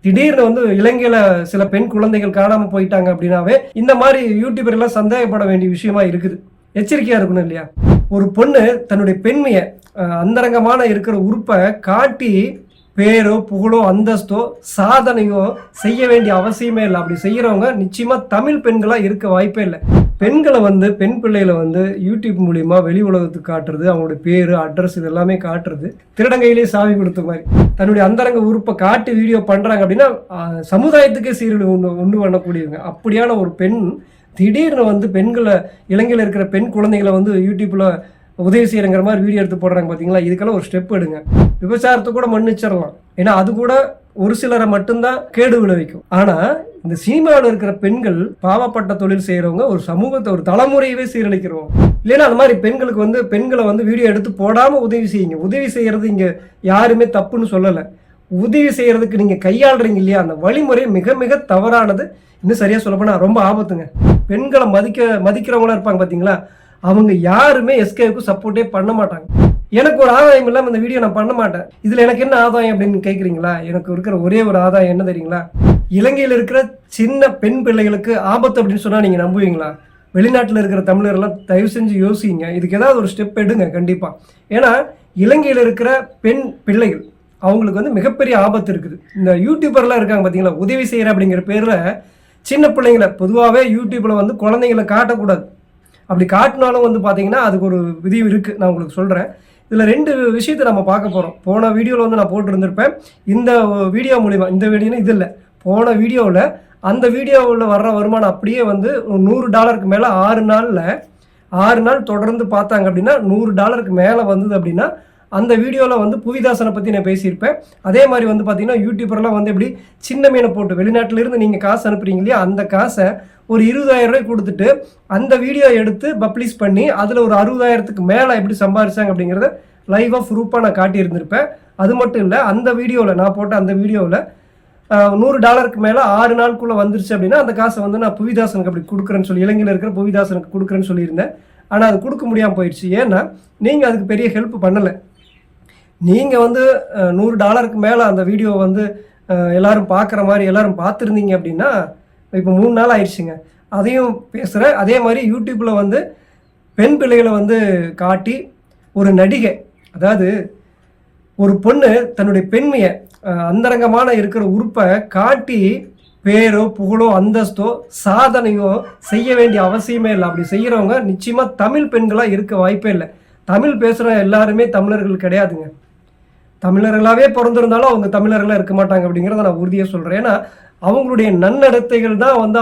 திடீர்னு வந்து இலங்கையில சில பெண் குழந்தைகள் காணாம போயிட்டாங்க அப்படின்னாவே இந்த மாதிரி யூடியூபர் எல்லாம் சந்தேகப்பட வேண்டிய விஷயமா இருக்குது. எச்சரிக்கையா இருக்கணும் இல்லையா? ஒரு பொண்ணு தன்னுடைய பெண்மையை அந்தரங்கமான இருக்கிற உறுப்பை காட்டி பேரோ புகழோ அந்தஸ்தோ சாதனையோ செய்ய வேண்டிய அவசியமே இல்லை. அப்படி செய்யறவங்க நிச்சயமா தமிழ் பெண்களா இருக்க வாய்ப்பே இல்லை. பெண்களை வந்து பெண் பிள்ளைகளை வந்து யூடியூப் மூலியமா வெளி உலகத்துக்கு காட்டுறது, அவங்களுடைய பேரு அட்ரஸ் இது எல்லாமே காட்டுறது திருடங்கையிலேயே சாவி கொடுத்த மாதிரி. தன்னுடைய அந்தரங்க உறுப்பை காட்டி வீடியோ பண்றாங்க அப்படின்னா சமுதாயத்துக்கே சீரழிவு உண்டு பண்ணக்கூடியவங்க. அப்படியான ஒரு பெண் திடீர்னு வந்து பெண்களை இலங்கையில் இருக்கிற பெண் குழந்தைகளை வந்து யூடியூப்ல உதவி செய்யறங்கிற மாதிரி வீடியோ எடுத்து போடுறாங்க பார்த்தீங்களா? இதுக்கெல்லாம் ஒரு ஸ்டெப் எடுங்க. விபச்சாரத்தை கூட மன்னிச்சிடலாம், ஏன்னா அது கூட ஒரு சிலரை மட்டும்தான் கேடு விளைவிக்கும். ஆனா இந்த சினிமாவில் இருக்கிற பெண்கள் பாவப்பட்ட தொழில் செய்யறவங்க ஒரு சமூகத்தை ஒரு தலைமுறையவே சீரழிக்கிறோம். இல்லைன்னா அந்த மாதிரி பெண்களுக்கு வந்து பெண்களை வந்து வீடியோ எடுத்து போடாம உதவி செய்யுங்க. உதவி செய்யறது இங்க யாருமே தப்புன்னு சொல்லலை. உதவி செய்யறதுக்கு நீங்க கையாளுறீங்க இல்லையா, அந்த வழிமுறை மிக மிக தவறானது. இன்னும் சரியா சொல்லப்போனா ரொம்ப ஆபத்துங்க. பெண்களை மதிக்கிறவங்களா இருப்பாங்க பாத்தீங்களா, அவங்க யாருமே எஸ்கேவுக்கு சப்போர்ட்டே பண்ண மாட்டாங்க. எனக்கு ஒரு ஆதாயம் இல்லாமல் இந்த வீடியோ நான் பண்ண மாட்டேன். இதுல எனக்கு என்ன ஆதாயம் அப்படின்னு கேட்குறீங்களா? எனக்கு இருக்கிற ஒரே ஒரு ஆதாயம் என்ன தெரியுங்களா? இலங்கையில் இருக்கிற சின்ன பெண் பிள்ளைகளுக்கு ஆபத்து அப்படின்னு சொன்னா நீங்க நம்புவீங்களா? வெளிநாட்டில் இருக்கிற தமிழர்கள்லாம் தயவு செஞ்சு யோசிங்க. இதுக்கு ஏதாவது ஒரு ஸ்டெப் எடுங்க கண்டிப்பா. ஏன்னா இலங்கையில் இருக்கிற பெண் பிள்ளைகள் அவங்களுக்கு வந்து மிகப்பெரிய ஆபத்து இருக்குது. இந்த யூடியூபர்லாம் இருக்காங்க பார்த்தீங்களா, உதவி செய்கிற அப்படிங்கிற பேரில் சின்ன பிள்ளைங்களை பொதுவாகவே யூடியூப்பில் வந்து குழந்தைங்களை காட்டக்கூடாது. அப்படி காட்டினாலும் வந்து பார்த்தீங்கன்னா அதுக்கு ஒரு விதி இருக்குது. நான் உங்களுக்கு சொல்கிறேன். இதில் 2 விஷயத்தை நம்ம பார்க்க போகிறோம். போன வீடியோவில் வந்து நான் போட்டுருந்துருப்பேன். இந்த வீடியோ மூலிமா, இந்த வீடியோன்னு இது இல்லை, போன வீடியோவில் அந்த வீடியோவில் வர்ற வருமானம் அப்படியே வந்து $100 மேலே 6 நாள் தொடர்ந்து பார்த்தாங்க அப்படின்னா $100 மேலே வந்தது அப்படின்னா அந்த வீடியோவில் வந்து புவிதாசனை பற்றி நான் பேசியிருப்பேன். அதே மாதிரி வந்து பார்த்தீங்கன்னா யூடியூபர்லாம் வந்து எப்படி சின்ன மீனை போட்டு வெளிநாட்டிலேருந்து நீங்கள் காசு அனுப்புறீங்க இல்லையா, அந்த காசை ஒரு 20,000 ரூபாய் கொடுத்துட்டு அந்த வீடியோ எடுத்து பப்ளிஷ் பண்ணி அதில் ஒரு 60,000க்கு மேலே எப்படி சம்பாதிச்சாங்க அப்படிங்கிறத லைவாக ப்ரூஃபாக நான் காட்டியிருந்திருப்பேன். அது மட்டும் இல்லை, அந்த வீடியோவில் நான் போட்ட அந்த வீடியோவில் $100 மேலே 6 நாளுக்குள்ளே வந்துருச்சு அப்படின்னா அந்த காசை வந்து நான் புவிதாசனுக்கு அப்படி கொடுக்குறேன்னு சொல்லி, இலங்கையில் இருக்கிற புவிதாசனுக்கு கொடுக்குறேன்னு சொல்லியிருந்தேன். ஆனால் அது கொடுக்க முடியாமல் போயிடுச்சு. ஏன்னா நீங்கள் அதுக்கு பெரிய ஹெல்ப் பண்ணலை. நீங்கள் வந்து $100 மேலே அந்த வீடியோ வந்து எல்லாரும் பார்க்குற மாதிரி எல்லாரும் பார்த்துருந்தீங்க அப்படின்னா இப்போ 3 நாள் ஆயிடுச்சுங்க. அதையும் பேசுகிறேன். அதே மாதிரி யூடியூப்பில் வந்து பெண் பிள்ளைகளை வந்து காட்டி ஒரு நடிகை, அதாவது ஒரு பொண்ணு தன்னுடைய பெண்மையை அந்தரங்கமான இருக்கிற உறுப்பை காட்டி பேரோ புகழோ அந்தஸ்தோ சாதனையோ செய்ய வேண்டிய அவசியமே இல்லை. அப்படி செய்கிறவங்க நிச்சயமாக தமிழ் பெண்களாக இருக்க வாய்ப்பே இல்லை. தமிழ் பேசுகிற எல்லாருமே தமிழர்கள் கிடையாதுங்க. தமிழர்களாகவே பிறந்திருந்தாலும் அவங்க தமிழர்களாக இருக்க மாட்டாங்க அப்படிங்கிறத நான் உறுதியாக சொல்கிறேன். ஏன்னா அவங்களுடைய நன்னடத்தைகள் தான் வந்து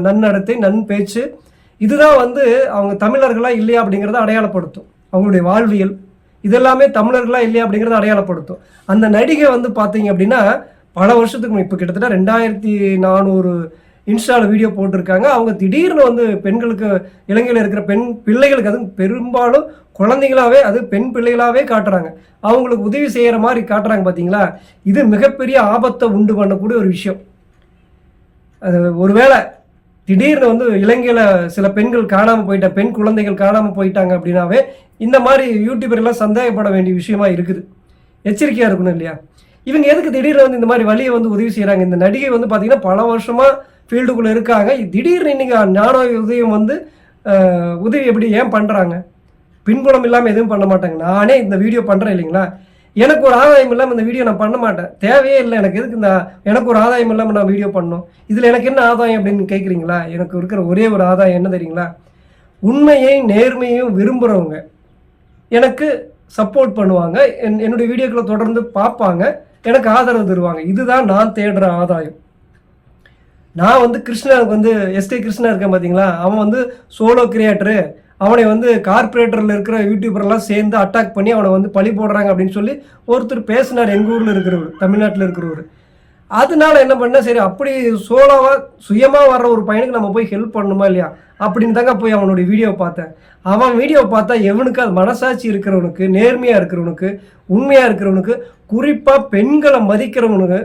நன்னடத்தை பேச்சு இதுதான் வந்து அவங்க தமிழர்களாக இல்லையா அப்படிங்கிறத அடையாளப்படுத்தும். அவங்களுடைய வாழ்வியல் இதெல்லாமே தமிழர்களாக இல்லையா அப்படிங்கிறத அடையாளப்படுத்தும். அந்த நடிகை வந்து பார்த்தீங்க அப்படின்னா பல வருஷத்துக்கு இப்போ கிட்டத்தட்ட 2400 இன்ஸ்டாவில் வீடியோ போட்டிருக்காங்க. அவங்க திடீர்னு வந்து பெண்களுக்கு இலங்கையில் இருக்கிற பெண் பிள்ளைகளுக்கு, அதுவும் பெரும்பாலும் குழந்தைகளாகவே, அது பெண் பிள்ளைகளாகவே காட்டுறாங்க, அவங்களுக்கு உதவி செய்கிற மாதிரி காட்டுறாங்க பார்த்தீங்களா? இது மிகப்பெரிய ஆபத்தை உண்டு பண்ணக்கூடிய ஒரு விஷயம். அது ஒருவேளை திடீர்னு வந்து இலங்கையில் சில பெண்கள் பெண் குழந்தைகள் காணாமல் போயிட்டாங்க அப்படின்னாவே இந்த மாதிரி யூடியூபர்லாம் சந்தேகப்பட வேண்டிய விஷயமா இருக்குது. எச்சரிக்கையாக இருக்கணும் இல்லையா? இவங்க எதுக்கு திடீர்னு வந்து இந்த மாதிரி வழியை வந்து உதவி செய்கிறாங்க? இந்த நடிகை வந்து பார்த்தீங்கன்னா பல வருஷமாக ஃபீல்டுக்குள்ளே இருக்காங்க. திடீர்னு இன்னைக்கு ஞான உதயம் வந்து உதவி எப்படி ஏன் பண்ணுறாங்க? பின்புலம் இல்லாமல் எதுவும் பண்ண மாட்டாங்க. நானே இந்த வீடியோ பண்ணுறேன் இல்லைங்களா, எனக்கு ஒரு ஆதாயம் இல்லாமல் இந்த வீடியோ நான் பண்ண மாட்டேன். தேவையே இல்லை எனக்கு. எதுக்கு எனக்கு ஒரு ஆதாயம் இல்லாமல் நான் வீடியோ பண்ணணும்? இதில் எனக்கு என்ன ஆதாயம் அப்படின்னு கேட்குறீங்களா? எனக்கு இருக்கிற ஒரே ஒரு ஆதாயம் என்ன தெரியுங்களா? உண்மையையும் நேர்மையையும் விரும்புகிறவங்க எனக்கு சப்போர்ட் பண்ணுவாங்க, என்னுடைய வீடியோக்களை தொடர்ந்து பார்ப்பாங்க, எனக்கு ஆதரவு தருவாங்க. இதுதான் நான் தேடுற ஆதாயம். நான் வந்து கிருஷ்ணனுக்கு வந்து எஸ்கே கிருஷ்ணா இருக்கேன் பார்த்தீங்களா, அவன் வந்து சோலோ கிரியேட்டரு, அவனை வந்து கார்பரேட்டரில் இருக்கிற யூடியூபர்லாம் சேர்ந்து அட்டாக் பண்ணி அவனை வந்து பழி போடுறாங்க அப்படின்னு சொல்லி ஒருத்தர் பேசினார், எங்கள் ஊரில் இருக்கிறவர், தமிழ்நாட்டில் இருக்கிறவர். அதனால என்ன பண்ண, சரி அப்படி சோலோவாக சுயமாக வர்ற ஒரு பையனுக்கு நம்ம போய் ஹெல்ப் பண்ணணுமா இல்லையா அப்படின்னு தாங்க போய் அவனுடைய வீடியோவை பார்த்தேன். அவன் வீடியோவை பார்த்தா எவனுக்கு அது மனசாட்சி இருக்கிறவனுக்கு, நேர்மையாக இருக்கிறவனுக்கு, உண்மையாக இருக்கிறவனுக்கு, குறிப்பாக பெண்களை மதிக்கிறவங்களா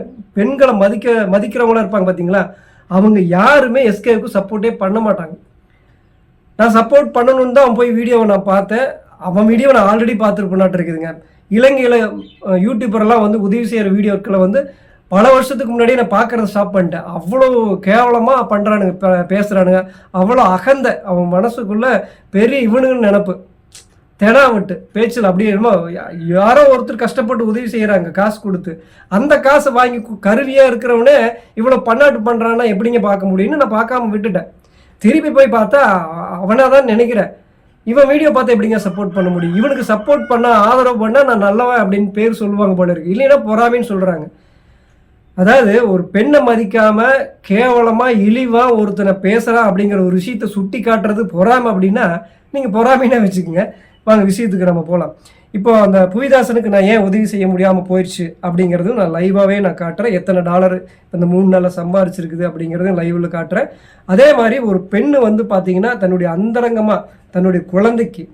இருப்பாங்க பார்த்தீங்களா, அவங்க யாருமே எஸ்கேவுக்கு சப்போர்ட்டே பண்ண மாட்டாங்க. நான் சப்போர்ட் பண்ணணும்னு தான் அவன் போய் வீடியோவை நான் பார்த்தேன். அவன் வீடியோவை நான் ஆல்ரெடி பார்த்துருப்பேனாட்டு இருக்குதுங்க. இலங்கையில் யூடியூபர்லாம் வந்து உதவி செய்கிற வீடியோக்களை வந்து பல வருஷத்துக்கு முன்னாடியே நான் பார்க்கறத ஸ்டாப் பண்ணிட்டேன். அவ்வளோ கேவலமாக பண்ணுறானுங்க, பேசுகிறானுங்க. அவ்வளோ அகந்த அவன் மனசுக்குள்ளே பெரிய இவனுங்கன்னு நினப்பு. தெனாவட்டு பேச்சில் அப்படியே என்னமோ யாரோ ஒருத்தர் கஷ்டப்பட்டு உதவி செய்கிறாங்க காசு கொடுத்து, அந்த காசை வாங்கி கருவியாக இருக்கிறவனே இவ்வளோ பன்னாட்டு பண்ணுறான்னா எப்படிங்க பார்க்க முடியும்னு நான் பார்க்காம விட்டுட்டேன். திருப்பி போய் பார்த்தா அவனாக தான் நினைக்கிறேன். இவன் வீடியோ பார்த்து எப்படிங்க சப்போர்ட் பண்ண முடியும்? இவனுக்கு சப்போர்ட் பண்ணால் ஆதரவு பண்ணால் நான் நல்லவன் அப்படின்னு பேர் சொல்லுவாங்க போல இருக்கு. இல்லைன்னா பொறாமைன்னு சொல்கிறாங்க. அதாவது ஒரு பெண்ணை மதிக்காமல் கேவலமாக இழிவாக ஒருத்தனை பேசுகிறான் அப்படிங்கிற ஒரு விஷயத்தை சுட்டி காட்டுறது பொறாமை அப்படின்னா நீங்கள் பொறாமைன்னா வச்சுக்கோங்க. வாங்க விஷயத்துக்கு நம்ம போகலாம். இப்போ அந்த புவிதாசனுக்கு நான் ஏன் உதவி செய்ய முடியாமல் போயிடுச்சு அப்படிங்கிறது நான் லைவாகவே நான் காட்டுறேன். எத்தனை டாலர் இந்த 3 நாளில் சம்பாரிச்சிருக்குது அப்படிங்கிறது லைவில் காட்டுறேன். அதே மாதிரி ஒரு பெண்ணு வந்து பார்த்தீங்கன்னா தன்னுடைய அந்தரங்கமாக தன்னுடைய குழந்தைக்கு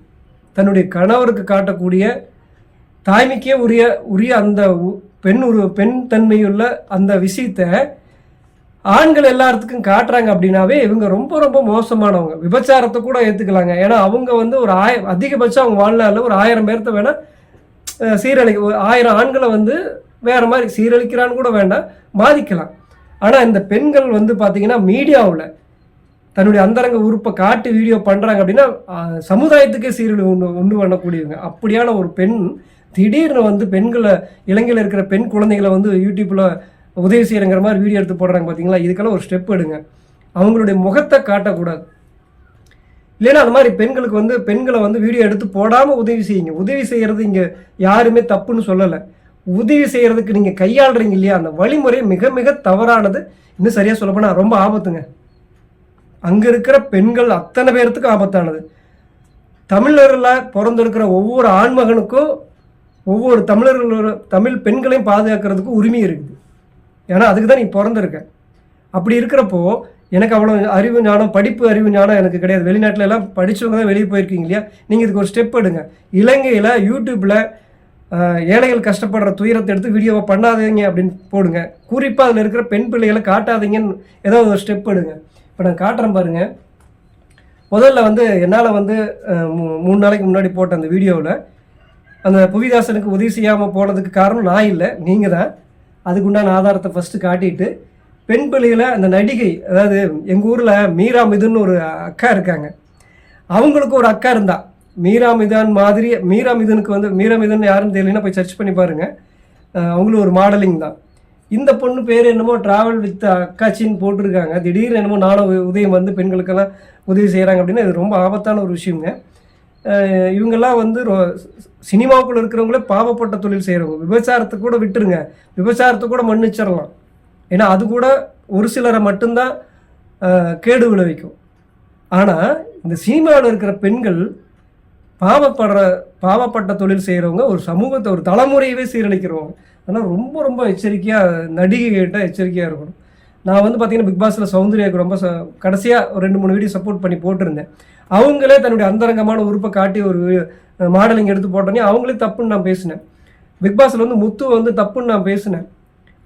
தன்னுடைய கணவருக்கு காட்டக்கூடிய தாய்மைக்கே உரிய அந்த பெண் தன்மையுள்ள அந்த விஷயத்தை ஆண்கள் எல்லாத்துக்கும் காட்டுறாங்க அப்படின்னாவே இவங்க ரொம்ப ரொம்ப மோசமானவங்க. விபச்சாரத்தை கூட ஏற்றுக்கலாங்க. ஏன்னா அவங்க வந்து ஒரு அதிகபட்சம் அவங்க வாழ்நாளில் ஒரு 1000 பேர்த்த வேணால் சீரழிக்க, 1000 ஆண்களை வந்து வேறு மாதிரி சீரழிக்கிறான்னு கூட வேண்டாம், பாதிக்கலாம். ஆனால் இந்த பெண்கள் வந்து பார்த்திங்கன்னா மீடியாவில் தன்னுடைய அந்தரங்க உறுப்பை காட்டி வீடியோ பண்ணுறாங்க அப்படின்னா சமுதாயத்துக்கே சீரழிவு உண்டு பண்ணக்கூடியவங்க. அப்படியான ஒரு பெண் திடீர்னு வந்து பெண்களை, இலங்கையில் இருக்கிற பெண் குழந்தைகளை வந்து யூடியூப்பில் உதவி செய்கிறங்கிற மாதிரி வீடியோ எடுத்து போடுறாங்க பார்த்தீங்களா? இதுக்கெல்லாம் ஒரு ஸ்டெப் எடுங்க. அவங்களுடைய முகத்தை காட்டக்கூடாது. இல்லைன்னா அந்த மாதிரி பெண்களுக்கு வந்து பெண்களை வந்து வீடியோ எடுத்து போடாமல் உதவி செய்யுங்க. உதவி செய்கிறது இங்கே யாருமே தப்புன்னு சொல்லலை. உதவி செய்கிறதுக்கு நீங்கள் கையாளுறீங்க இல்லையா, அந்த வழிமுறை மிக மிக தவறானது. இன்னும் சரியாக சொல்லப்போனால் ரொம்ப ஆபத்துங்க. அங்கே இருக்கிற பெண்கள் அத்தனை பேர்த்துக்கும் ஆபத்தானது. தமிழரில் பிறந்திருக்கிற ஒவ்வொரு ஆண்மகனுக்கும் ஒவ்வொரு தமிழ் பெண்களையும் பாதுகாக்கிறதுக்கு உரிமை இருக்குது. ஏன்னா அதுக்கு தான் நீ பிறந்திருக்க. அப்படி இருக்கிறப்போ எனக்கு அவ்வளோ அறிவு ஞானம், படிப்பு அறிவு ஞானம் எனக்கு கிடையாது. வெளிநாட்டில் எல்லாம் படித்தவங்க தான் வெளியே போயிருக்கீங்க இல்லையா? நீங்கள் இதுக்கு ஒரு ஸ்டெப் எடுங்க. இலங்கையில் யூடியூப்பில் ஏழைகள் கஷ்டப்படுற துயரத்தை எடுத்து வீடியோவை பண்ணாதீங்க அப்படின்னு போடுங்க. குறிப்பாக அதில் இருக்கிற பெண் பிள்ளைகளை காட்டாதீங்கன்னு ஏதாவது ஒரு ஸ்டெப் எடுங்க. இப்போ நான் காட்டுறேன் பாருங்கள். முதல்ல வந்து என்னால் வந்து 3 நாளைக்கு முன்னாடி போட்ட அந்த வீடியோவில் அந்த புவிதாசனுக்கு உதவி செய்யாமல் போனதுக்கு காரணம் நான் இல்லை, நீங்கள் தான். அதுக்குண்டான ஆதாரத்தை ஃபஸ்ட்டு காட்டிட்டு பெண் பிள்ளைகளை அந்த நடிகை, அதாவது எங்கள் ஊரில் மீரா மிதுன்னு ஒரு அக்கா இருக்காங்க. அவங்களுக்கு ஒரு அக்கா இருந்தா மீரா மிதுனுக்கு வந்து மீரா மிதுன் யாருன்னு தெரியலன்னா போய் சர்ச் பண்ணி பாருங்கள். அவங்களும் ஒரு மாடலிங் தான். இந்த பொண்ணு பேர் என்னமோ ட்ராவல் வித் அக்காச்சின்னு போட்டிருக்காங்க. திடீர்னு என்னமோ நானும் உதயம் வந்து பெண்களுக்கெல்லாம் உதவி செய்கிறாங்க அப்படின்னா இது ரொம்ப ஆபத்தான ஒரு விஷயங்க. இவங்கெல்லாம் வந்து சினிமாவுக்குள்ள இருக்கிறவங்களே பாவப்பட்ட தொழில் செய்கிறவங்க. விபச்சாரத்தை கூட விட்டுருங்க, விபச்சாரத்தை கூட மன்னிச்சிடலாம். ஏன்னா அது கூட ஒரு சிலரை மட்டும்தான் கேடு விளைவிக்கும். ஆனால் இந்த சினிமாவில் இருக்கிற பெண்கள் பாவப்பட்ட தொழில் செய்கிறவங்க ஒரு சமூகத்தை, ஒரு தலைமுறையவே சீரழிக்கிறவங்க. ஆனால் ரொம்ப ரொம்ப எச்சரிக்கையாக, நடிகைகிட்ட எச்சரிக்கையாக இருக்கணும். நான் வந்து பார்த்தீங்கன்னா பிக் பாஸில் சௌந்தர்யாவுக்கு ரொம்ப கடைசியாக ஒரு 2-3 வீடியோ சப்போர்ட் பண்ணி போட்டிருந்தேன். அவங்களே தன்னுடைய அந்தரங்கமான உறுப்பை காட்டி ஒரு மாடலிங் எடுத்து போட்டோன்னே அவங்களே தப்புன்னு நான் பேசினேன். பிக் பாஸில் வந்து முத்து வந்து தப்புன்னு நான் பேசினேன்.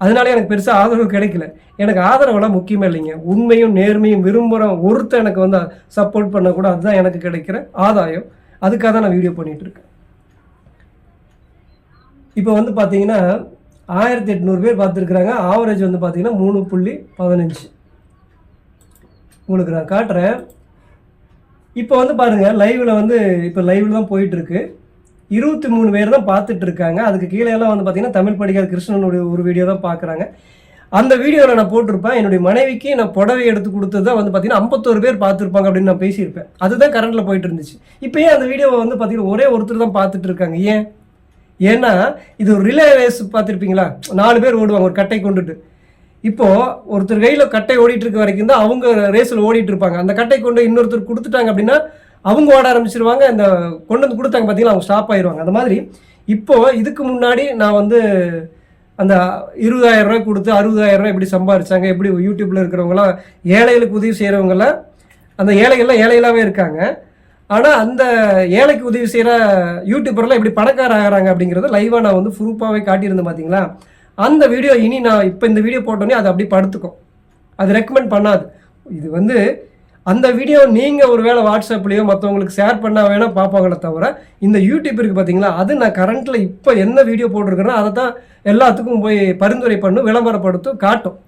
அதனால எனக்கு பெருசாக ஆதரவு கிடைக்கல. எனக்கு ஆதரவெல்லாம் முக்கியமே இல்லைங்க. உண்மையும் நேர்மையும் விரும்புகிற ஒருத்தர் எனக்கு வந்து சப்போர்ட் பண்ணக்கூட, அதுதான் எனக்கு கிடைக்கிற ஆதாயம். அதுக்காக தான் நான் வீடியோ பண்ணிகிட்ருக்கேன். இப்போ வந்து பார்த்தீங்கன்னா 1800 பேர் பார்த்துருக்குறாங்க. ஆவரேஜ் வந்து பார்த்தீங்கன்னா 3.15. உங்களுக்கு நான் காட்டுறேன். இப்போ வந்து பாருங்கள், லைவில் வந்து இப்போ லைவில் தான் போயிட்டுருக்கு. 23 பேர் தான் பார்த்துட்டு இருக்காங்க. அதுக்கு கீழே எல்லாம் வந்து பார்த்தீங்கன்னா தமிழ் படிக்காத கிருஷ்ணனுடைய ஒரு வீடியோ தான் பார்க்குறாங்க. அந்த வீடியோவில் நான் போட்டிருப்பேன், என்னுடைய மனைவிக்கு நான் புடவை எடுத்து கொடுத்தது தான் வந்து பார்த்தீங்கன்னா 51 பேர் பார்த்துருப்பாங்க அப்படின்னு நான் பேசியிருப்பேன். அதுதான் கரண்டில் போயிட்டு இருந்துச்சு. இப்போ ஏன் அந்த வீடியோவை வந்து பார்த்தீங்கன்னா ஒரே ஒருத்தர் தான் பார்த்துட்டு இருக்காங்க? ஏன்னா இது ஒரு ரிலே ரேஸ் பார்த்துருப்பீங்களா? 4 பேர் ஓடுவாங்க ஒரு கட்டை கொண்டுட்டு. இப்போது ஒருத்தர் கையில் கட்டை ஓடிட்டு இருக்க வரைக்கும் தான் அவங்க ரேஸில் ஓடிட்டு இருப்பாங்க. அந்த கட்டை கொண்டு இன்னொருத்தர் கொடுத்துட்டாங்க அப்படின்னா அவங்க ஓட ஆரம்பிச்சிருவாங்க. அந்த கொண்டு வந்து கொடுத்தாங்க பார்த்தீங்களா, அவங்க ஸ்டாப் ஆயிடுவாங்க. அந்த மாதிரி இப்போது இதுக்கு முன்னாடி நான் வந்து அந்த 20,000 ரூபாய் கொடுத்து 60,000 ரூபாய் எப்படி சம்பாரிச்சாங்க, எப்படி யூடியூப்பில் இருக்கிறவங்களாம் ஏழைகளுக்கு உதவி செய்கிறவங்களாம், அந்த ஏழைகள்லாம் ஏழைகளாகவே இருக்காங்க. ஆனால் அந்த ஏழைக்கு உதவி செய்கிற யூடியூபர்லாம் எப்படி பணக்கார ஆகிறாங்க அப்படிங்கிறத லைவாக நான் வந்து ப்ரூஃபாகவே காட்டியிருந்தேன் பார்த்தீங்களா? அந்த வீடியோ இனி நான் இப்போ இந்த வீடியோ போட்டோன்னே அது அப்படி படுத்துக்கும், அது ரெக்கமெண்ட் பண்ணாது. இது வந்து அந்த வீடியோ நீங்கள் ஒரு வேளை வாட்ஸ்அப்லேயோ மற்றவங்களுக்கு ஷேர் பண்ணால் வேணால் பார்ப்பாங்களே தவிர இந்த யூடியூப் இருக்குது பார்த்தீங்களா, அது நான் கரண்ட்டில் இப்போ என்ன வீடியோ போட்டிருக்கேன்னா அதை தான் எல்லாத்துக்கும் போய் பரிந்துரை பண்ணும், விளம்பரப்படுத்தும், காட்டும்.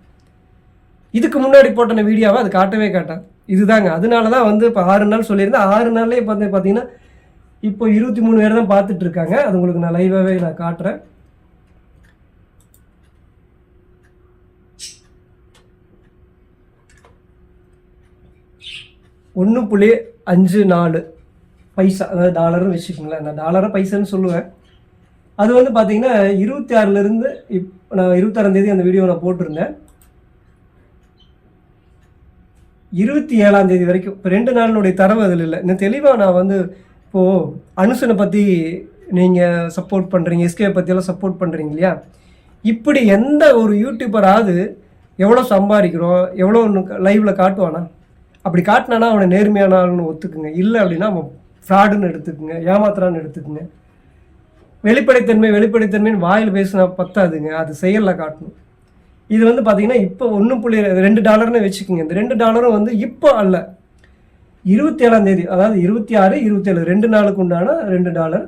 இதுக்கு முன்னாடி போட்ட வீடியோவை அது காட்டவே காட்டாது. இதுதாங்க. அதனால தான் வந்து இப்போ 6 நாள் சொல்லியிருந்தேன். 6 நாள்லேயே பார்த்தீங்கன்னா இப்போ 23 பேர் தான் பார்த்துட்டு இருக்காங்க. அது உங்களுக்கு நான் லைவாகவே நான் காட்டுறேன். $1.54 பைசா, அதாவது டாலர்னு வச்சுக்கோங்களேன். நான் டாலரை பைசான்னு சொல்லுவேன். அது வந்து பார்த்தீங்கன்னா 26லேருந்து நான் 26ஆம் தேதி அந்த வீடியோ நான் போட்டிருந்தேன். 27ஆம் தேதி வரைக்கும் இப்போ 2 நாளினுடைய தரவு அதில் இல்லை. இன்னும் தெளிவாக நான் வந்து இப்போது அனுசனை பற்றி நீங்கள் சப்போர்ட் பண்ணுறீங்க, எஸ்கே பற்றியெல்லாம் சப்போர்ட் பண்ணுறீங்க இல்லையா, இப்படி எந்த ஒரு யூடியூபராவது எவ்வளோ சம்பாதிக்கிறோம் எவ்வளோ லைவில் காட்டுவானா? அப்படி காட்டினானா அவனை நேர்மையான ஆளுன்னு ஒத்துக்குங்க. இல்லை அப்படின்னா அவன் ஃப்ராடுன்னு எடுத்துக்குங்க, ஏமாத்துறான்னு எடுத்துக்குங்க. வெளிப்படைத்தன்மைன்னு வாயில் பேசினா பத்தாதுங்க, அது செயலில் காட்டணும். இது வந்து பார்த்தீங்கன்னா இப்போ $1.2 வச்சுக்கோங்க. இந்த $2 வந்து இப்போ அல்ல, 27ஆம் தேதி, அதாவது 26, 27 2 நாளுக்கு உண்டான $2.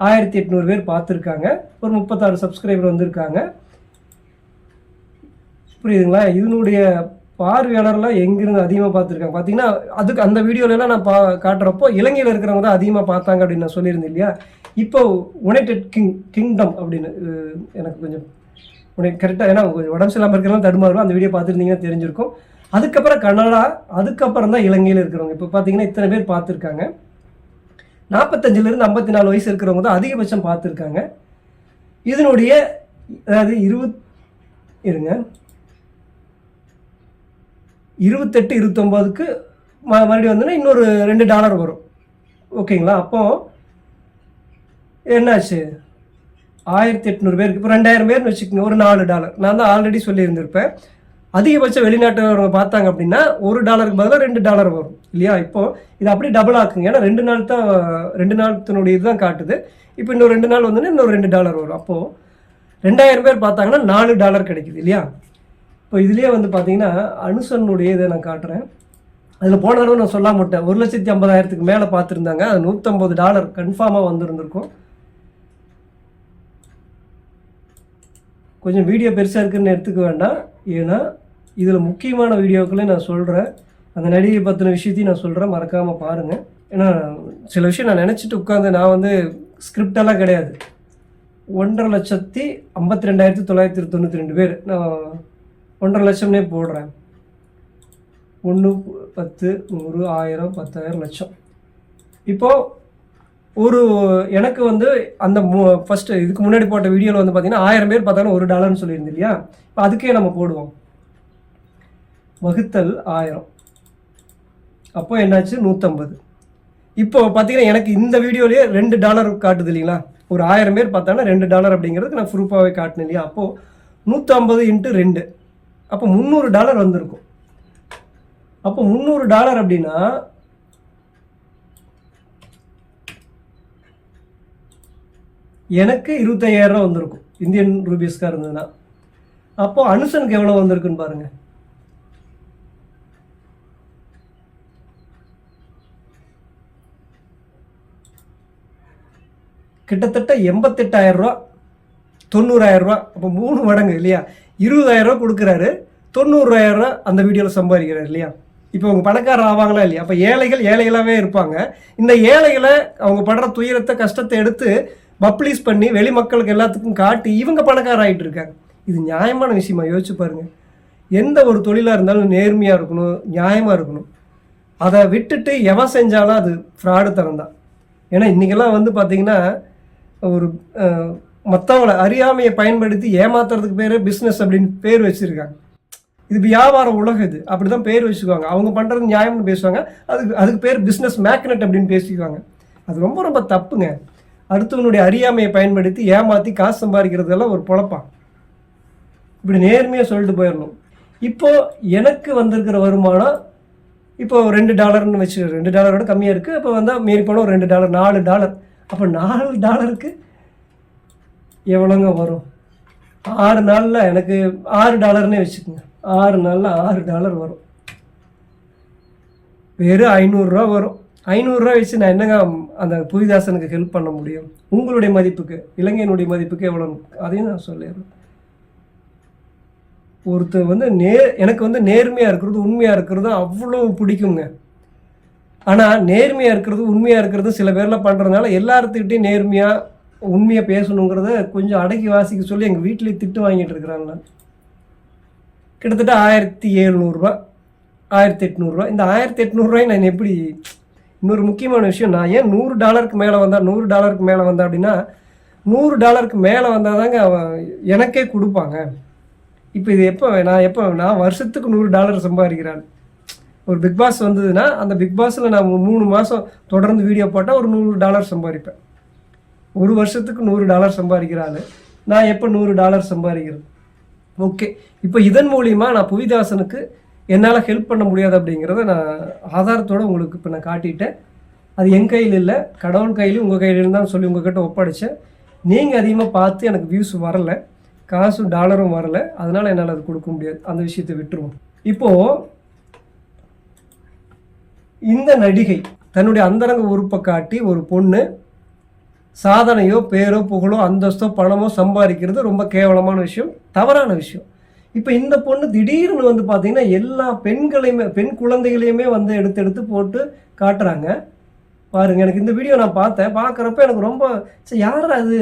1800 பேர் பார்த்துருக்காங்க. ஒரு 36 சப்ஸ்கிரைபர் வந்திருக்காங்க. புரியுதுங்களா? இதனுடைய பார்வையாளர்லாம் எங்கிருந்து அதிகமாக பார்த்துருக்காங்க பார்த்தீங்கன்னா, அதுக்கு அந்த வீடியோலலாம் நான் காட்டுறப்போ இலங்கையில் இருக்கிறவங்க தான் அதிகமாக பார்த்தாங்க அப்படின்னு நான் சொல்லியிருந்தேன் இல்லையா. இப்போ யுனைடெட் கிங்டம் அப்படின்னு எனக்கு கொஞ்சம் கரெக்டாக, ஏன்னா கொஞ்சம் உடம்பு சரியில்லாமல் இருக்கிறவங்க தடுமாறும். அந்த வீடியோ பார்த்துருந்தீங்கன்னா தெரிஞ்சிருக்கும். அதுக்கப்புறம் கனடா, அதுக்கப்புறம் தான் இலங்கையில் இருக்கிறவங்க. இப்போ பார்த்தீங்கன்னா இத்தனை பேர் பார்த்துருக்காங்க. 45லேருந்து 54 வயசு இருக்கிறவங்க தான் அதிகபட்சம் பார்த்துருக்காங்க. இதனுடைய அதாவது 28, 29க்கு மறுபடியும் வந்தோன்னா இன்னொரு $2 வரும். ஓகேங்களா? அப்போது என்னாச்சு, 1800 பேருக்கு இப்போ 2000 பேர்னு வச்சுக்கோங்க, ஒரு $4. நான் தான் ஆல்ரெடி சொல்லியிருந்திருப்பேன். அதிகபட்சம் வெளிநாட்டவங்க பார்த்தாங்க அப்படின்னா $1க்கு பதிலாக $2 வரும் இல்லையா. இப்போது இது அப்படியே டபுள் ஆக்குங்க. ஏன்னா 2 நாள் தான், 2 நாளத்தினுடைய இதுதான் காட்டுது. இப்போ இன்னொரு 2 நாள் வந்தோன்னா இன்னொரு $2 வரும். அப்போது 2000 பேர் பார்த்தாங்கன்னா $4 கிடைக்குது இல்லையா. இப்போ இதுலேயே வந்து பார்த்தீங்கன்னா அனுசனுடைய இதை நான் காட்டுறேன். அதில் போன தடவை நான் சொல்ல மாட்டேன், 1,50,000க்கு மேலே பார்த்துருந்தாங்க. அது $150 கன்ஃபார்மாக வந்துருந்துருக்கும். கொஞ்சம் வீடியோ பெருசாக இருக்குதுன்னு எடுத்துக்க வேண்டாம், ஏன்னா இதில் முக்கியமான வீடியோக்களே நான் சொல்கிறேன். அந்த நடிகை பற்றின விஷயத்தையும் நான் சொல்கிறேன், மறக்காமல் பாருங்கள். ஏன்னா சில விஷயம் நான் நினச்சிட்டு உட்காந்து, நான் வந்து ஸ்கிரிப்டெல்லாம் கிடையாது. 1,52,992 பேர், நான் 1.5 லட்சம்னே போடுறேன். 1, 10, 100, 1000, 10,000, லட்சம். இப்போது எனக்கு வந்து அந்த ஃபஸ்ட்டு இதுக்கு முன்னாடி போட்ட வீடியோவில் வந்து பார்த்தீங்கன்னா 1000 பேர் பார்த்தாலும் $1 சொல்லியிருந்தேன் இல்லையா. இப்போ அதுக்கே நம்ம போடுவோம் வகுத்தல் 1000, அப்போ என்னாச்சு 150. இப்போ பார்த்தீங்கன்னா எனக்கு இந்த வீடியோலேயே $2 காட்டுது இல்லைங்களா. ஒரு 1000 பேர் பார்த்தாங்கன்னா $2 அப்படிங்கிறதுக்கு நான் ப்ரூஃபாகவே காட்டினேன் இல்லையா. அப்போது 150 × 2, அப்போ $300 வந்திருக்கும். அப்போ $300 அப்படின்னா எனக்கு 25,000 வந்திருக்கும் இந்தியன் ரூபீஸ்க்காக இருந்ததுன்னா. அப்போ அனுசனுக்கு எவ்வளோ வந்திருக்குன்னு பாருங்க. கிட்டத்தட்ட 88,000 90,000. அப்போ 3 மடங்கு இல்லையா. 20,000 கொடுக்குறாரு, 90,000 அந்த வீடியோவில் சம்பாதிக்கிறார் இல்லையா. இப்போ அவங்க பணக்காரர் ஆவாங்களா இல்லையா. அப்போ ஏழைகளாகவே இருப்பாங்க. இந்த ஏழைகளை அவங்க படுற துயரத்தை கஷ்டத்தை எடுத்து பப்ளிஷ் பண்ணி வெளி மக்களுக்கு எல்லாத்துக்கும் காட்டி இவங்க பணக்காரர் ஆகிட்டு இருக்காங்க. இது நியாயமான விஷயமா? யோசிச்சு பாருங்கள். எந்த ஒரு தொழிலாக இருந்தாலும் நேர்மையாக இருக்கணும், நியாயமாக இருக்கணும். அதை விட்டுட்டு எவன் செஞ்சாலும் அது ஃப்ராடு தரம் தான். ஏன்னா இன்றைக்கெல்லாம் வந்து பார்த்திங்கன்னா ஒரு மற்றவங்களை அறியாமையை பயன்படுத்தி ஏமாத்துறதுக்கு பேர் பிஸ்னஸ் அப்படின்னு பேர் வச்சுருக்காங்க. இது வியாபார உலகம், இது அப்படி தான் பேர் வச்சுக்குவாங்க. அவங்க பண்ணுறது நியாயம்னு பேசுவாங்க, அதுக்கு பேர் பிஸ்னஸ் மேக்னெட் அப்படின்னு பேசிக்குவாங்க. அது ரொம்ப ரொம்ப தப்புங்க. அடுத்தவனுடைய அறியாமையை பயன்படுத்தி ஏமாற்றி காசு சம்பாதிக்கிறதெல்லாம் ஒரு பொழப்பான். இப்படி நேர்மையாக சொல்லிட்டு போயிடணும். இப்போது எனக்கு வந்திருக்கிற வருமானம் இப்போது $2 வச்சு, $2 கம்மியாக இருக்குது. அப்போ வந்தால் மீறி போனால் ஒரு $2 $4. அப்போ $4க்கு எவ்வளோங்க வரும்? 6 நாளில் எனக்கு $6 வச்சுக்கோங்க. 6 நாளில் $6 வரும். வெறும் 500 வரும். 500 வச்சு நான் என்னங்க அந்த புவிதாசனுக்கு ஹெல்ப் பண்ண முடியும்? உங்களுடைய மதிப்புக்கு, இலங்கையினுடைய மதிப்புக்கு எவ்வளோ, அதையும் நான் சொல்லிடுறேன். ஒருத்தர் வந்து எனக்கு வந்து நேர்மையாக இருக்கிறது, உண்மையாக இருக்கிறது அவ்வளோ பிடிக்குங்க. ஆனால் நேர்மையாக இருக்கிறது, உண்மையாக இருக்கிறது சில பேர்லாம் பண்ணுறதுனால எல்லாத்துக்கிட்டையும் நேர்மையாக உண்மையாக பேசணுங்கிறத கொஞ்சம் அடக்கி வாசிக்க சொல்லி எங்கள் வீட்டிலேயே திட்டு வாங்கிட்டு இருக்கிறாங்க. நான் கிட்டத்தட்ட 1700 1800 இந்த 1800 நான் எப்படி, இன்னொரு முக்கியமான விஷயம், நான் ஏன் $100 மேலே வந்தால் $100 மேலே வந்தேன் அப்படின்னா, $100 மேலே வந்தால் தாங்க எனக்கே கொடுப்பாங்க. இப்போ இது நான் வருஷத்துக்கு $100 சம்பாதிக்கிறேன். ஒரு பிக் பாஸ் வந்ததுன்னா அந்த பிக் பாஸில் நான் 3 மாதம் தொடர்ந்து வீடியோ போட்டால் ஒரு $100 சம்பாதிப்பேன். ஒரு வருஷத்துக்கு $100 சம்பாதிக்கிறாள். நான் எப்போ $100 சம்பாதிக்கிறேன்? ஓகே, இப்போ இதன் மூலிமா நான் புவிதாசனுக்கு என்னால் ஹெல்ப் பண்ண முடியாது அப்படிங்கிறத நான் ஆதாரத்தோடு உங்களுக்கு இப்போ நான் காட்டிட்டேன். அது என் கையில் இல்லை, கடவுள் கையிலும் உங்கள் கையிலும் தான் சொல்லி உங்கள்கிட்ட ஒப்படைச்சேன். நீங்கள் அதிகமாக பார்த்து எனக்கு வியூஸ் வரலை, காசும் டாலரும் வரலை, அதனால் என்னால் அது கொடுக்க முடியாது. அந்த விஷயத்தை விட்டுருவோம். இப்போது இந்த நடிகை தன்னுடைய அந்தரங்க உறுப்பை காட்டி ஒரு பொண்ணு சாதனையோ பேரோ புகழோ அந்தஸ்தோ பணமோ சம்பாதிக்கிறது ரொம்ப கேவலமான விஷயம், தவறான விஷயம். இப்போ இந்த பொண்ணு திடீர்னு வந்து பார்த்தீங்கன்னா எல்லா பெண்களையுமே, பெண் குழந்தைகளையுமே வந்து எடுத்து போட்டு காட்டுறாங்க. பாருங்கள், எனக்கு இந்த வீடியோ நான் பார்க்குறப்ப எனக்கு ரொம்ப யாரா அது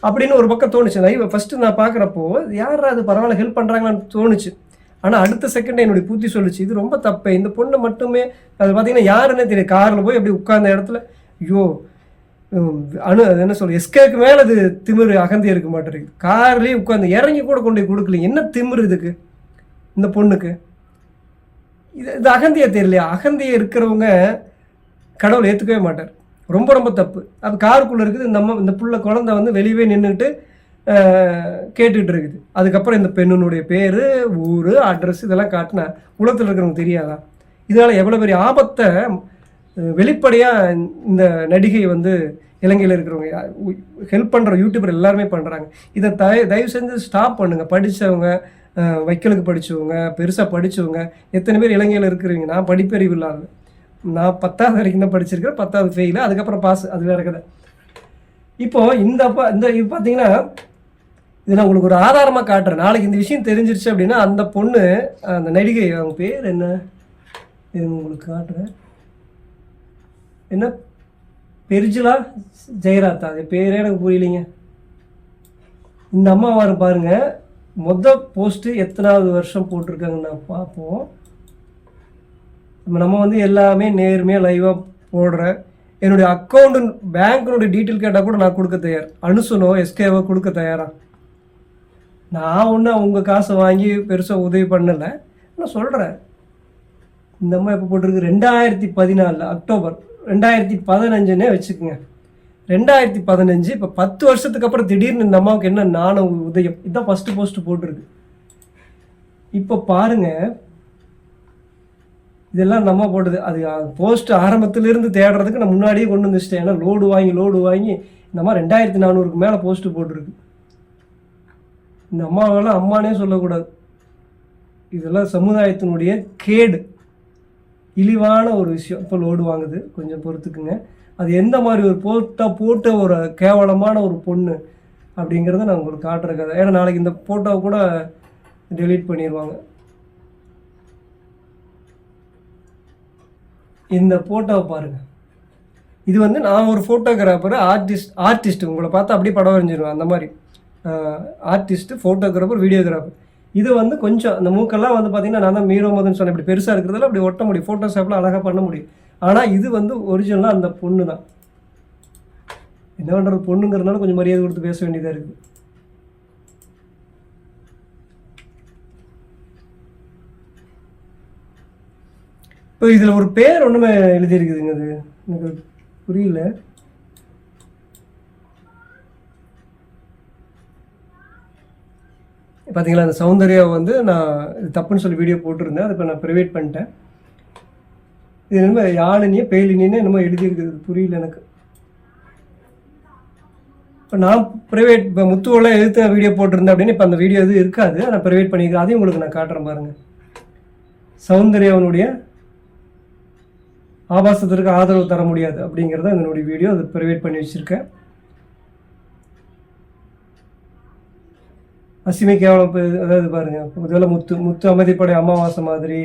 அப்படின்னு ஒரு பக்கம் தோணுச்சு. நான் ஃபஸ்ட்டு நான் பார்க்குறப்போ யாரா அது பரவாயில்ல ஹெல்ப் பண்ணுறாங்களான்னு தோணுச்சு. ஆனால் அடுத்த செகண்ட் என்னுடைய புத்தி சொல்லிச்சு, இது ரொம்ப தப்பு. இந்த பொண்ணு மட்டுமே அது பார்த்தீங்கன்னா யாருன்னே தெரியும். காரில் போய் அப்படி உட்கார்ந்த இடத்துல ஐயோ என்ன சொல்ல, எஸ்கேக்கு மேலே அது திமிரு அகந்தி இருக்க மாட்டேங்குது. கார்லேயே உட்காந்து இறங்கி கூட கொண்டு போய் கொடுக்கல. என்ன திமிரு இதுக்கு இந்த பொண்ணுக்கு? இது அகந்தியாக தெரியலையா? அகந்தியாக இருக்கிறவங்க கடவுளை ஏற்றுக்கவே மாட்டார். ரொம்ப ரொம்ப தப்பு. அது காருக்குள்ளே இருக்குது. இந்த குழந்தை வந்து வெளியவே நின்றுட்டு கேட்டுக்கிட்டு இருக்குது. அதுக்கப்புறம் இந்த பெண்ணுடைய பேர், ஊர், அட்ரஸ் இதெல்லாம் காட்டினா உலகத்தில் இருக்கிறவங்க தெரியாதா? இதனால் எவ்வளோ பெரிய ஆபத்தை வெளிப்படையாக இந்த நடிகை வந்து இலங்கையில் இருக்கிறவங்க ஹெல்ப் பண்ணுற யூடியூபர் எல்லாருமே பண்ணுறாங்க. இதை தயவு செஞ்சு ஸ்டாப் பண்ணுங்கள். படித்தவங்க, வைக்கலுக்கு படித்தவங்க, பெருசாக படித்தவங்க எத்தனை பேர் இலங்கையில் இருக்கிறவங்க. நான் படிப்பறிவு இல்லாத, நான் 10வது வரைக்கும் தான் படிச்சிருக்கிறேன். 10வது ஃபெயிலு, அதுக்கப்புறம் பாஸ், அது வேறு கதை. இப்போது இது பார்த்தீங்கன்னா இது நான் உங்களுக்கு ஒரு ஆதாரமாக காட்டுறேன். நாளைக்கு இந்த விஷயம் தெரிஞ்சிருச்சு அப்படின்னா அந்த பொண்ணு, அந்த நடிகை, அவங்க பேர் என்ன, இது உங்களுக்கு காட்டுறேன். என்ன பெரிஜிலா ஜெயராத்தா, அது பேரே எனக்கு புரியலைங்க. இந்த அம்மாவாரு பாருங்க, போஸ்ட்டு எத்தனாவது வருஷம் போட்டிருக்காங்கன்னு நான் பார்ப்போம். நம்ம வந்து எல்லாமே நேர்மையாக லைவாக போடுறேன். என்னுடைய அக்கௌண்ட்டு பேங்க்கினுடைய டீட்டெயில் கேட்டால் கூட நான் கொடுக்க தயார். அனுசனோ எஸ்கேவோ கொடுக்க தயாரா? நான் ஒன்றும் உங்கள் காசை வாங்கி பெருசாக உதவி பண்ணலை. நான் சொல்கிறேன், இந்த அம்மா எப்போ போட்டிருக்கு, 2014 அக்டோபர் 2015 வச்சுக்கோங்க. 2015 இப்போ 10 வருஷத்துக்கு அப்புறம் திடீர்னு இந்த அம்மாவுக்கு என்ன நாண உதயம். இதுதான் ஃபஸ்ட்டு போஸ்ட்டு போட்டிருக்கு. இப்போ பாருங்கள், இதெல்லாம் நம்ம போட்டது. அது போஸ்ட் ஆரம்பத்திலிருந்து தேடுறதுக்கு நான் முன்னாடியே கொண்டு வந்து வச்சிட்டேன். ஏன்னா லோடு வாங்கி இந்த அம்மா 2400க்கு மேலே போஸ்ட்டு போட்டிருக்கு. இந்த அம்மாவெல்லாம் அம்மானே சொல்லக்கூடாது. இதெல்லாம் சமுதாயத்தினுடைய கேடு, இழிவான ஒரு விஷயம். இப்போ லோடு வாங்குது, கொஞ்சம் பொறுத்துக்குங்க. அது எந்த மாதிரி ஒரு போட்ட ஒரு கேவலமான ஒரு பொண்ணு அப்படிங்கிறத நான் உங்களுக்கு காட்டுற கதை. ஏன்னா நாளைக்கு இந்த ஃபோட்டோவை கூட டெலீட் பண்ணிடுவாங்க. இந்த ஃபோட்டோவை பாருங்கள். இது வந்து நான் ஒரு ஃபோட்டோகிராஃபர், ஆர்டிஸ்ட் உங்களை பார்த்தா அப்படியே படம் வரைஞ்சிருவேன். அந்த மாதிரி ஆர்டிஸ்ட்டு, ஃபோட்டோகிராஃபர், வீடியோகிராஃபர். இது வந்து கொஞ்சம் அந்த மூக்கெல்லாம் வந்து பார்த்திங்கன்னா நான் தான் மீரோ மதுன்னு சொன்னேன். இப்படி பெருசாக இருக்கிறதால அப்படி ஒட்ட முடியும், ஃபோட்டோஷாப்பில் அழகாக பண்ண முடியும். ஆனால் இது வந்து ஒரிஜினலாக அந்த பொண்ணு தான். என்ன பண்ணுறது, பொண்ணுங்கிறதுனால கொஞ்சம் மரியாதை கொடுத்து பேச வேண்டியதாக இருக்குது. இப்போ இதில் ஒரு பேர் ஒன்றுமே எழுதியிருக்குதுங்க. அது எனக்கு புரியல. பார்த்தீங்களா, அந்த சௌந்தர்யாவை வந்து நான் இது தப்புன்னு சொல்லி வீடியோ போட்டிருந்தேன். அதை இப்போ நான் ப்ரைவேட் பண்ணிட்டேன். இது என்னமோ யாழினியே பேலினின்னு என்னமோ எழுதியிருக்குது, புரியல எனக்கு. இப்போ நான் ப்ரைவேட், இப்போ முத்துவெல்லாம் எழுத்து வீடியோ போட்டிருந்தேன் அப்படின்னு இப்போ அந்த வீடியோ எதுவும் இருக்காது. நான் ப்ரைவேட் பண்ணிக்கிறேன். அதையும் உங்களுக்கு நான் காட்டுறேன் பாருங்கள். சௌந்தர்யாவனுடைய ஆபாசத்திற்கு ஆதரவு தர முடியாது அப்படிங்கிறத என்னுடைய வீடியோ அதை ப்ரைவேட் பண்ணி வச்சுருக்கேன். அசிமை கேவலம் அதாவது பாருங்கள், முதல்ல முத்து அமைதிப்படை அமாவாசை மாதிரி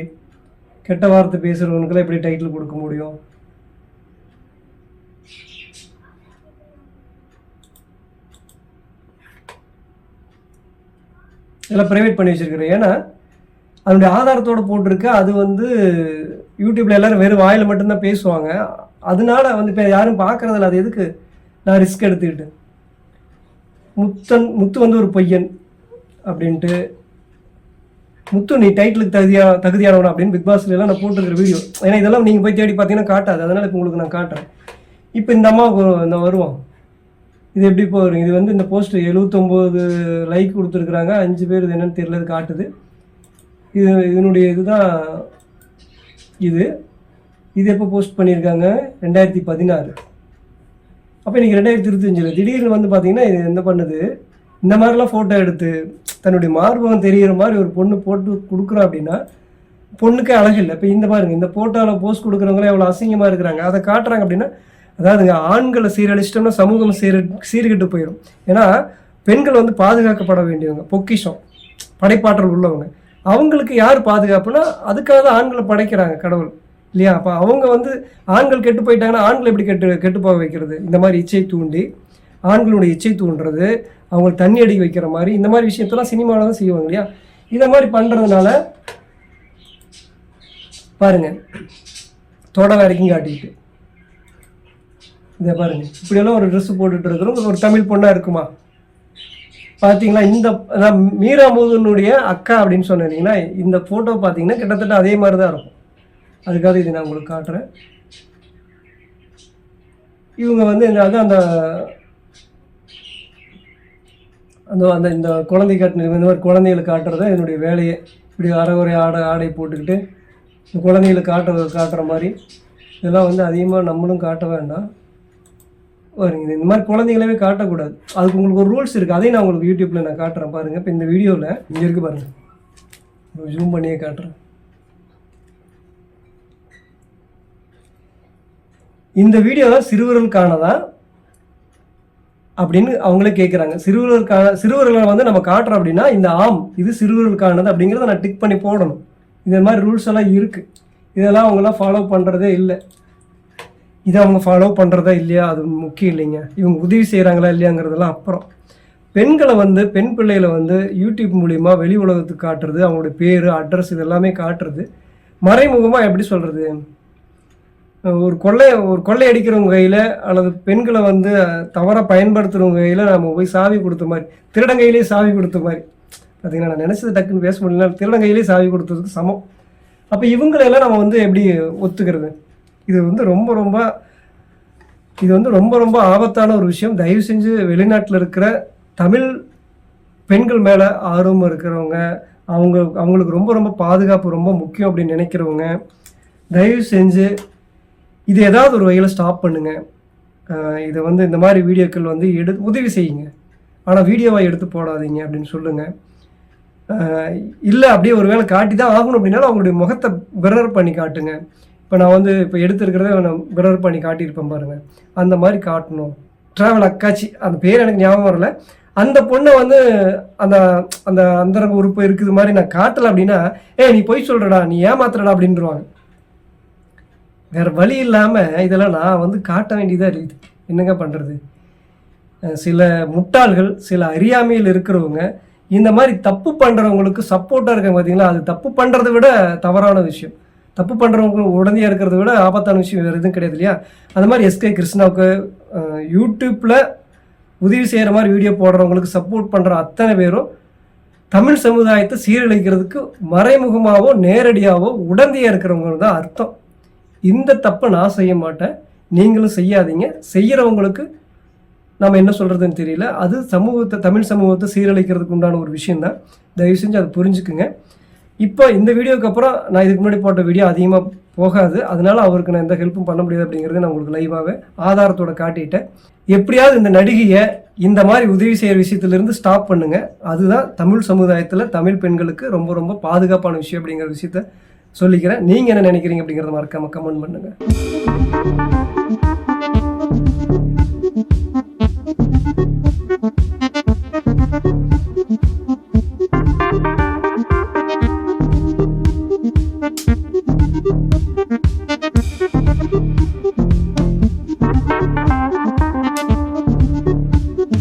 கெட்ட வார்த்தை பேசுகிறவனுக்கெல்லாம் எப்படி டைட்டில் கொடுக்க முடியும்? இதெல்லாம் ப்ரைவேட் பண்ணி வச்சுருக்கிறேன். ஏன்னா அதனுடைய ஆதாரத்தோடு போட்டிருக்க. அது வந்து யூடியூப்பில் எல்லோரும் வெறும் வாயில் மட்டும்தான் பேசுவாங்க. அதனால வந்து இப்போ யாரும் பார்க்குறதில்ல. அது எதுக்கு நான் ரிஸ்க் எடுத்துக்கிட்டு? முத்து வந்து ஒரு பொய்யன் அப்படின்ட்டு, முத்து நீ டைட்டிலுக்கு தகுதியானவனா அப்படின்னு பிக் பாஸ்லாம் நான் போட்டுருக்கிற வீடியோ. ஏன்னா இதெல்லாம் நீங்கள் போய் தேடி பார்த்தீங்கன்னா காட்டாது. அதனால் இப்போ உங்களுக்கு நான் காட்டுறேன். இப்போ இந்த அம்மாவுக்கு நான் வருவோம். இது எப்படி போகிறீங்க? இது வந்து இந்த போஸ்ட் 79 லைக் கொடுத்துருக்குறாங்க. 5 பேர் இது என்னென்னு தெரியல, காட்டுது. இதனுடைய இதுதான் இது எப்போ போஸ்ட் பண்ணியிருக்காங்க? 2016. அப்போ இன்றைக்கி 2025. திடீர்னு வந்து பார்த்தீங்கன்னா இது என்ன பண்ணுது, இந்த மாதிரிலாம் ஃபோட்டோ எடுத்து தன்னுடைய மார்பகம் தெரிகிற மாதிரி ஒரு பொண்ணு போட்டு கொடுக்குறா அப்படின்னா பொண்ணுக்கே அழகில்லை. இப்போ இந்த பாருங்க, இந்த ஃபோட்டோவில் போஸ்ட் கொடுக்குறவங்களே எவ்வளோ அசிங்கமாக இருக்கிறாங்க. அதை காட்டுறாங்க அப்படின்னா, அதாவதுங்க ஆண்களை சீரழிச்சிட்டோம்னா சமூகம் சீர்கிட்டு போயிடும். ஏன்னா பெண்கள் வந்து பாதுகாக்கப்பட வேண்டியவங்க, பொக்கிஷம், படைப்பாற்றல் உள்ளவங்க. அவங்களுக்கு யார் பாதுகாப்புனா அதுக்காக தான் ஆண்களை படைக்கிறாங்க கடவுள் இல்லையா? அப்போ அவங்க வந்து ஆண்கள் கெட்டு போயிட்டாங்கன்னா ஆண்கள் எப்படி கெட்டு போக வைக்கிறது? இந்த மாதிரி இச்சை தூண்டி, ஆண்களுடைய இச்சை தூண்டுறது, அவங்களுக்கு தண்ணி அடிக்க வைக்கிற மாதிரி இந்த மாதிரி விஷயத்தெல்லாம் சினிமாவில் தான் செய்வாங்க இல்லையா? இதை மாதிரி பண்ணுறதுனால பாருங்க, தொட வரைக்கும் காட்டிக்கிட்டு இதை பாருங்க, இப்படியெல்லாம் ஒரு ட்ரெஸ் போட்டுட்டு இருக்கிறோம். ஒரு தமிழ் பொண்ணாக இருக்குமா? பார்த்தீங்களா? இந்த மீரா மோகனுடைய அக்கா அப்படின்னு சொன்னீங்கன்னா இந்த ஃபோட்டோ பார்த்தீங்கன்னா கிட்டத்தட்ட அதே மாதிரி தான் இருக்கும். அதுக்காக இது நான் உங்களுக்கு காட்டுறேன். இவங்க வந்து அந்த இந்த குழந்தை காட்டின இந்த மாதிரி குழந்தைகளை காட்டுறத என்னுடைய வேலையை. இப்படி அரைகுறை ஆடை போட்டுக்கிட்டு இந்த குழந்தைகளை காட்டுற மாதிரி இதெல்லாம் வந்து அதிகமாக நம்மளும் காட்ட வேண்டாம். பாருங்க, இந்த மாதிரி குழந்தைங்களவே காட்டக்கூடாது. அதுக்கு உங்களுக்கு ஒரு ரூல்ஸ் இருக்குது. அதையும் நான் உங்களுக்கு யூடியூப்பில் நான் காட்டுறேன் பாருங்கள். இப்போ இந்த வீடியோவில் இங்கே இருக்குது பாருங்கள், ஜூம் பண்ணியே காட்டுறேன். இந்த வீடியோ சிறுவர்களுக்கானதா அப்படின்னு அவங்களே கேட்குறாங்க. சிறுவர்களை வந்து நம்ம காட்டுறோம் அப்படின்னா இந்த இது சிறுவர்களுக்கானது அப்படிங்கிறத நான் டிக் பண்ணி போடணும். இந்த மாதிரி ரூல்ஸ் எல்லாம் இருக்குது. இதெல்லாம் அவங்களாம் ஃபாலோ பண்ணுறதே இல்லை. இதை அவங்க ஃபாலோ பண்ணுறதா இல்லையா அது முக்கியம் இல்லைங்க. இவங்க உதவி செய்கிறாங்களா இல்லையாங்கிறதெல்லாம் அப்புறம். பெண்களை வந்து பெண் பிள்ளைகளை வந்து யூடியூப் மூலிமா வெளி உலகத்துக்கு காட்டுறது, அவங்களுடைய பேர், அட்ரஸ் இதெல்லாமே காட்டுறது மறைமுகமாக. எப்படி சொல்கிறது, ஒரு கொள்ளை அடிக்கிறவங்க கையில் அல்லது பெண்களை வந்து தவறாக பயன்படுத்துகிறவங்க கையில் நம்ம போய் சாவி கொடுத்த மாதிரி, திருடன் கையிலேயே சாவி கொடுத்த மாதிரி. பார்த்தீங்கன்னா நான் நினச்சது டக்குன்னு பேச முடியல, திருடன் கையிலேயே சாவி கொடுத்ததுக்கு சமம். அப்போ இவங்களெல்லாம் நம்ம வந்து எப்படி ஒத்துக்கிறது? இது வந்து ரொம்ப ரொம்ப ஆபத்தான ஒரு விஷயம். தயவு செஞ்சு வெளிநாட்டில் இருக்கிற தமிழ் பெண்கள் மேலே ஆர்வம் இருக்கிறவங்க, அவங்களுக்கு ரொம்ப ரொம்ப பாதுகாப்பு ரொம்ப முக்கியம் அப்படின்னு நினைக்கிறவங்க, தயவு செஞ்சு இது ஏதாவது ஒரு வகையில் ஸ்டாப் பண்ணுங்கள். இதை வந்து இந்த மாதிரி வீடியோக்கள் வந்து உதவி செய்யுங்க, ஆனால் வீடியோவாக எடுத்து போடாதீங்க அப்படின்னு சொல்லுங்கள். இல்லை அப்படியே ஒரு வேளை காட்டி தான் ஆகணும் அப்படின்னாலும் அவங்களுடைய முகத்தை பிரர் பண்ணி காட்டுங்க. இப்போ நான் வந்து இப்போ எடுத்துருக்கிறத நான் பிரர் பண்ணி காட்டியிருப்பேன் பாருங்கள், அந்த மாதிரி காட்டணும். ட்ராவல் அக்காச்சி, அந்த பேர் எனக்கு ஞாபகம் வரல. அந்த பொண்ணை வந்து அந்த அந்த அந்தரங்க உறுப்பு இருக்குது மாதிரி நான் காட்டலை அப்படின்னா, நீ பொய் சொல்கிறடா, நீ ஏமாத்துறடா அப்படின்றாங்க. வேறு வழி இல்லாமல் இதெல்லாம் நான் வந்து காட்ட வேண்டியதாக இருக்குது. என்னங்க பண்ணுறது? சில முட்டாள்கள், சில அறியாமையில் இருக்கிறவங்க இந்த மாதிரி தப்பு பண்ணுறவங்களுக்கு சப்போர்ட்டாக இருக்காங்க. பார்த்தீங்களா? அது தப்பு பண்ணுறதை விட தவறான விஷயம். தப்பு பண்ணுறவங்க உடனே இருக்கிறத விட ஆபத்தான விஷயம் வேறு எதுவும் கிடையாது இல்லையா? அந்த மாதிரி எஸ்கே கிருஷ்ணாவுக்கு யூடியூப்பில் உதவி செய்கிற மாதிரி வீடியோ போடுறவங்களுக்கு சப்போர்ட் பண்ணுற அத்தனை பேரும் தமிழ் சமுதாயத்தை சீரழிக்கிறதுக்கு மறைமுகமாகவோ நேரடியாகவோ உடந்தையாக இருக்கிறவங்க தான் அர்த்தம். இந்த தப்பை நான் செய்ய மாட்டேன், நீங்களும் செய்யாதீங்க. செய்கிறவங்களுக்கு நம்ம என்ன சொல்கிறதுன்னு தெரியல. அது தமிழ் சமூகத்தை சீரழிக்கிறதுக்கு உண்டான ஒரு விஷயந்தான். தயவு செஞ்சு அதை புரிஞ்சுக்குங்க. இப்போ இந்த வீடியோக்கு அப்புறம் நான் இதுக்கு முன்னாடி போட்ட வீடியோ அதிகமாக போகாது, அதனால அவருக்கு நான் எந்த ஹெல்ப்பும் பண்ண முடியாது அப்படிங்கிறத நான் உங்களுக்கு லைவாகவே ஆதாரத்தோட காட்டிட்டேன். எப்படியாவது இந்த நடிகையை இந்த மாதிரி உதவி செய்கிற விஷயத்திலிருந்து ஸ்டாப் பண்ணுங்கள். அதுதான் தமிழ் சமுதாயத்தில் தமிழ் பெண்களுக்கு ரொம்ப ரொம்ப பாதுகாப்பான விஷயம் அப்படிங்கிற விஷயத்த சொல்லிக்கிறேன். நீங்கள் என்ன நினைக்கிறீங்க அப்படிங்கிறத மறக்காமல் கமெண்ட் பண்ணுங்கள்.